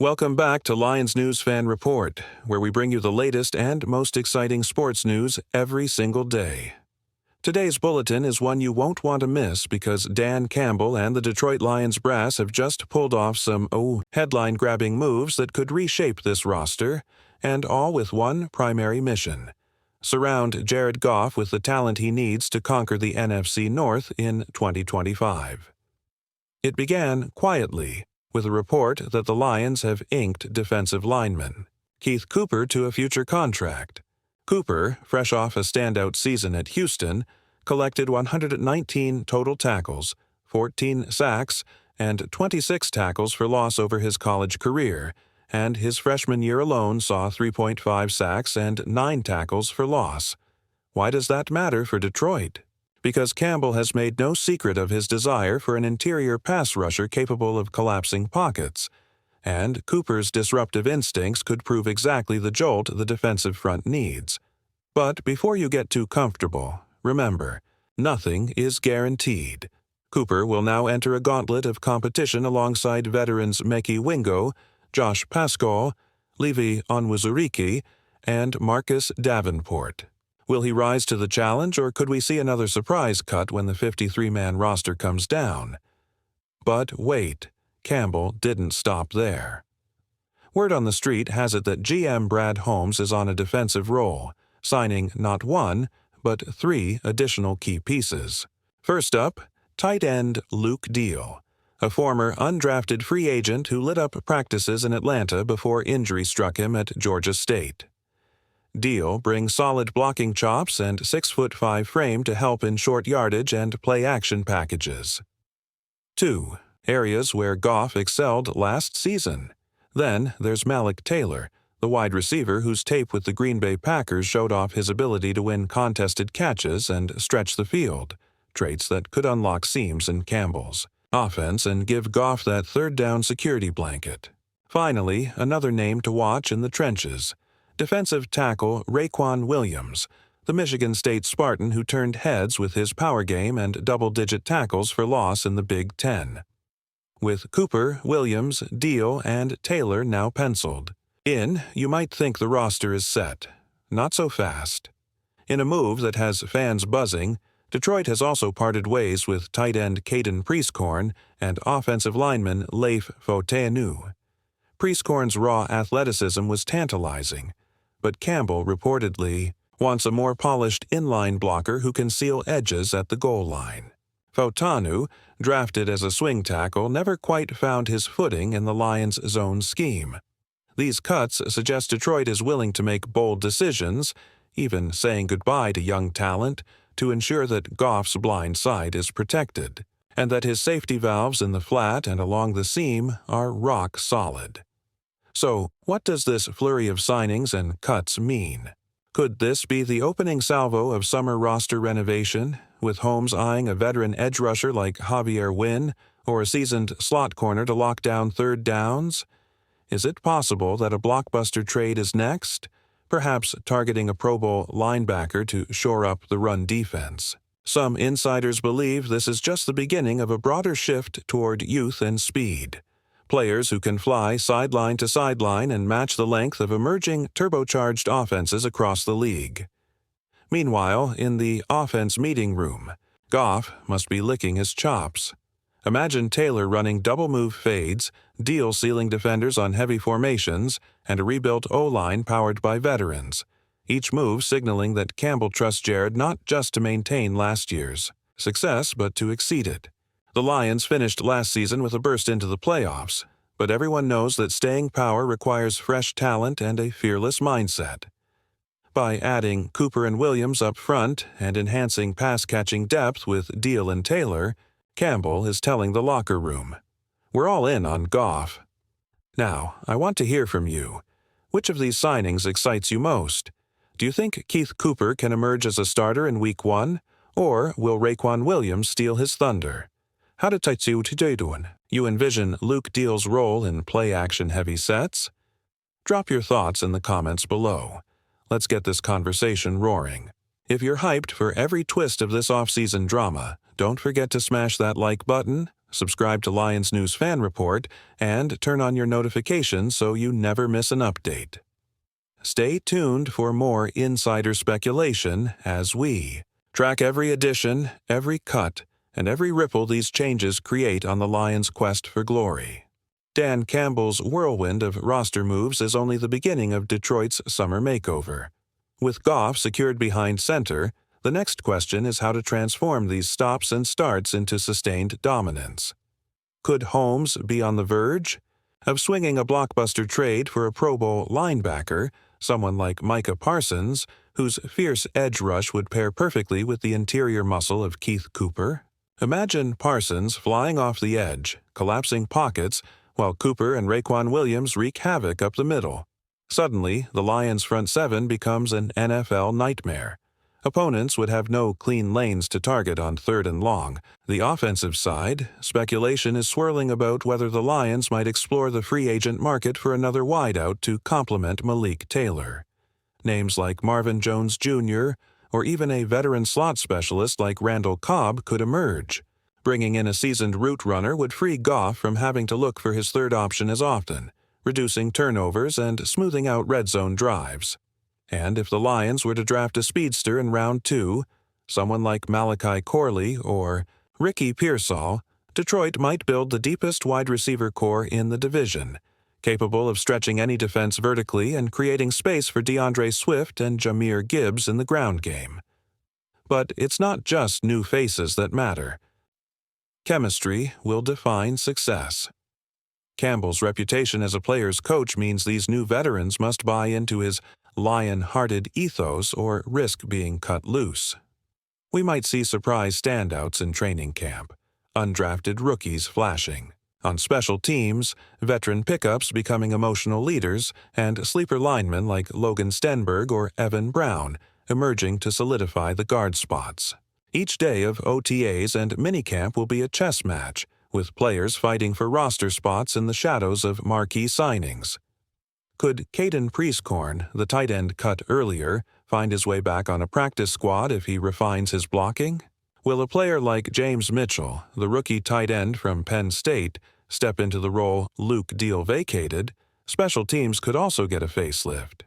Welcome back to Lions News Fan Report, where we bring you the latest and most exciting sports news every single day. Today's bulletin is one you won't want to miss because Dan Campbell and the Detroit Lions brass have just pulled off some headline-grabbing moves that could reshape this roster, and all with one primary mission: surround Jared Goff with the talent he needs to conquer the NFC North in 2025. It began quietly, with a report that the Lions have inked defensive lineman Keith Cooper to a future contract. Cooper, fresh off a standout season at Houston, collected 119 total tackles, 14 sacks, and 26 tackles for loss over his college career, and his freshman year alone saw 3.5 sacks and 9 tackles for loss. Why does that matter for Detroit? Because Campbell has made no secret of his desire for an interior pass rusher capable of collapsing pockets, and Cooper's disruptive instincts could prove exactly the jolt the defensive front needs. But before you get too comfortable, remember, nothing is guaranteed. Cooper will now enter a gauntlet of competition alongside veterans Mekhi Wingo, Josh Paschal, Levi Onwuzurike, and Marcus Davenport. Will he rise to the challenge, or could we see another surprise cut when the 53-man roster comes down? But wait, Campbell didn't stop there. Word on the street has it that GM Brad Holmes is on a defensive roll, signing not one, but 3 additional key pieces. First up, tight end Luke Deal, a former undrafted free agent who lit up practices in Atlanta before injury struck him at Georgia State. Deal brings solid blocking chops and 6'5" frame to help in short yardage and play-action packages. 2. Areas where Goff excelled last season. Then there's Malik Taylor, the wide receiver whose tape with the Green Bay Packers showed off his ability to win contested catches and stretch the field, traits that could unlock seams in Campbell's offense and give Goff that third-down security blanket. Finally, another name to watch in the trenches: defensive tackle Raequan Williams, the Michigan State Spartan who turned heads with his power game and double-digit tackles for loss in the Big Ten. With Cooper, Williams, Deal, and Taylor now penciled in, you might think the roster is set. Not so fast. In a move that has fans buzzing, Detroit has also parted ways with tight end Caden Prieskorn and offensive lineman Leif Foteanu. Prieskorn's raw athleticism was tantalizing, but Campbell reportedly wants a more polished inline blocker who can seal edges at the goal line. Foteanu, drafted as a swing tackle, never quite found his footing in the Lions' zone scheme. These cuts suggest Detroit is willing to make bold decisions, even saying goodbye to young talent, to ensure that Goff's blind side is protected, and that his safety valves in the flat and along the seam are rock solid. So, what does this flurry of signings and cuts mean? Could this be the opening salvo of summer roster renovation, with Holmes eyeing a veteran edge rusher like Javier Wynn or a seasoned slot corner to lock down third downs? Is it possible that a blockbuster trade is next, perhaps targeting a Pro Bowl linebacker to shore up the run defense? Some insiders believe this is just the beginning of a broader shift toward youth and speed. Players who can fly sideline to sideline and match the length of emerging turbocharged offenses across the league. Meanwhile, in the offense meeting room, Goff must be licking his chops. Imagine Taylor running double-move fades, Deal sealing defenders on heavy formations, and a rebuilt O-line powered by veterans, each move signaling that Campbell trusts Jared not just to maintain last year's success, but to exceed it. The Lions finished last season with a burst into the playoffs, but everyone knows that staying power requires fresh talent and a fearless mindset. By adding Cooper and Williams up front and enhancing pass-catching depth with Deal and Taylor, Campbell is telling the locker room, "We're all in on Goff." Now, I want to hear from you. Which of these signings excites you most? Do you think Keith Cooper can emerge as a starter in Week 1, or will Raequan Williams steal his thunder? How did you envision Luke Deal's role in play-action heavy sets? Drop your thoughts in the comments below. Let's get this conversation roaring. If you're hyped for every twist of this off-season drama, don't forget to smash that like button, Subscribe to Lions News Fan Report and turn on your notifications so you never miss an update. Stay tuned for more insider speculation as we track every addition, every cut, and every ripple these changes create on the Lions' quest for glory. Dan Campbell's whirlwind of roster moves is only the beginning of Detroit's summer makeover. With Goff secured behind center, the next question is how to transform these stops and starts into sustained dominance. Could Holmes be on the verge of swinging a blockbuster trade for a Pro Bowl linebacker, someone like Micah Parsons, whose fierce edge rush would pair perfectly with the interior muscle of Keith Cooper? Imagine Parsons flying off the edge, collapsing pockets, while Cooper and Raekwon Williams wreak havoc up the middle. Suddenly, the Lions' front seven becomes an NFL nightmare. Opponents would have no clean lanes to target on 3rd and long. The offensive side, speculation is swirling about whether the Lions might explore the free agent market for another wideout to complement Malik Taylor. Names like Marvin Jones Jr. or even a veteran slot specialist like Randall Cobb could emerge. Bringing in a seasoned route runner would free Goff from having to look for his third option as often, reducing turnovers and smoothing out red zone drives. And if the Lions were to draft a speedster in round 2, someone like Malachi Corley or Ricky Pearsall, Detroit might build the deepest wide receiver core in the division, capable of stretching any defense vertically and creating space for DeAndre Swift and Jahmyr Gibbs in the ground game. But it's not just new faces that matter. Chemistry will define success. Campbell's reputation as a player's coach means these new veterans must buy into his lion-hearted ethos or risk being cut loose. We might see surprise standouts in training camp, undrafted rookies flashing. On special teams, veteran pickups becoming emotional leaders, and sleeper linemen like Logan Stenberg or Evan Brown emerging to solidify the guard spots. Each day of OTAs and minicamp will be a chess match, with players fighting for roster spots in the shadows of marquee signings. Could Caden Prieskorn, the tight end cut earlier, find his way back on a practice squad if he refines his blocking? Will a player like James Mitchell, the rookie tight end from Penn State, step into the role Luke Deal vacated? Special teams could also get a facelift.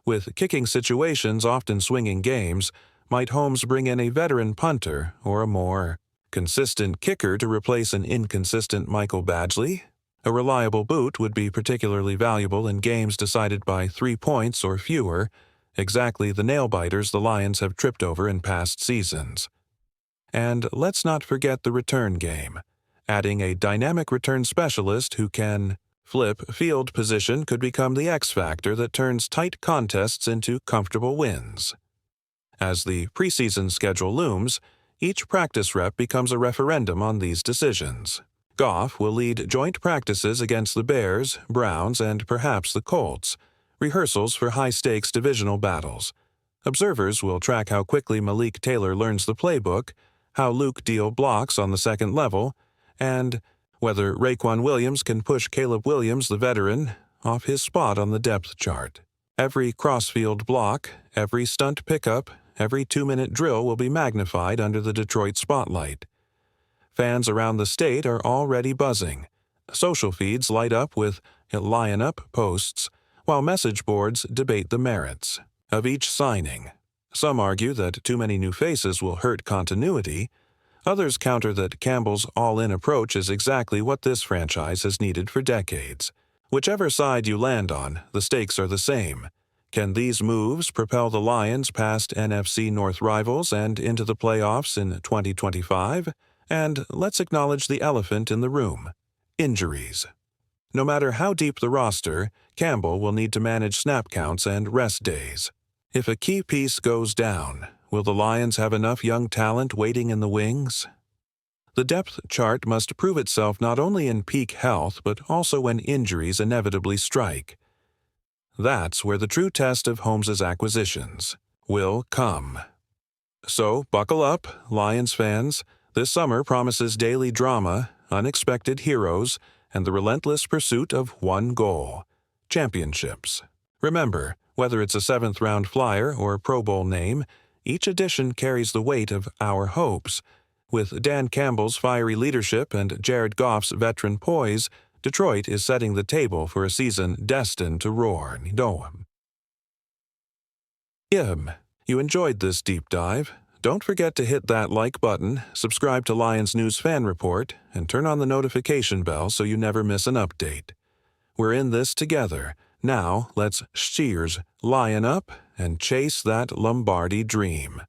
With kicking situations often swinging games, might Holmes bring in a veteran punter or a more consistent kicker to replace an inconsistent Michael Badgley? A reliable boot would be particularly valuable in games decided by 3 points or fewer, exactly the nail-biters the Lions have tripped over in past seasons. And let's not forget the return game. Adding a dynamic return specialist who can flip field position could become the X-factor that turns tight contests into comfortable wins. As the preseason schedule looms, each practice rep becomes a referendum on these decisions. Goff will lead joint practices against the Bears, Browns, and perhaps the Colts, rehearsals for high-stakes divisional battles. Observers will track how quickly Malik Taylor learns the playbook, how Luke Deal blocks on the second level, and whether Raekwon Williams can push Caleb Williams, the veteran, off his spot on the depth chart. Every crossfield block, every stunt pickup, every 2-minute drill will be magnified under the Detroit spotlight. Fans around the state are already buzzing. Social feeds light up with Lion Up posts, while message boards debate the merits of each signing. Some argue that too many new faces will hurt continuity. Others counter that Campbell's all-in approach is exactly what this franchise has needed for decades. Whichever side you land on, the stakes are the same. Can these moves propel the Lions past NFC North rivals and into the playoffs in 2025? And let's acknowledge the elephant in the room: injuries. No matter how deep the roster, Campbell will need to manage snap counts and rest days. If a key piece goes down, will the Lions have enough young talent waiting in the wings? The depth chart must prove itself not only in peak health but also when injuries inevitably strike. That's where the true test of Holmes's acquisitions will come. So buckle up, Lions fans. This summer promises daily drama, unexpected heroes, and the relentless pursuit of one goal: championships. Remember, whether it's a 7th-round flyer or a Pro Bowl name, each edition carries the weight of our hopes. With Dan Campbell's fiery leadership and Jared Goff's veteran poise, Detroit is setting the table for a season destined to roar. You enjoyed this deep dive. Don't forget to hit that like button, subscribe to Lions News Fan Report, and turn on the notification bell so you never miss an update. We're in this together. Now let's cheers, lion up, and chase that Lombardi dream.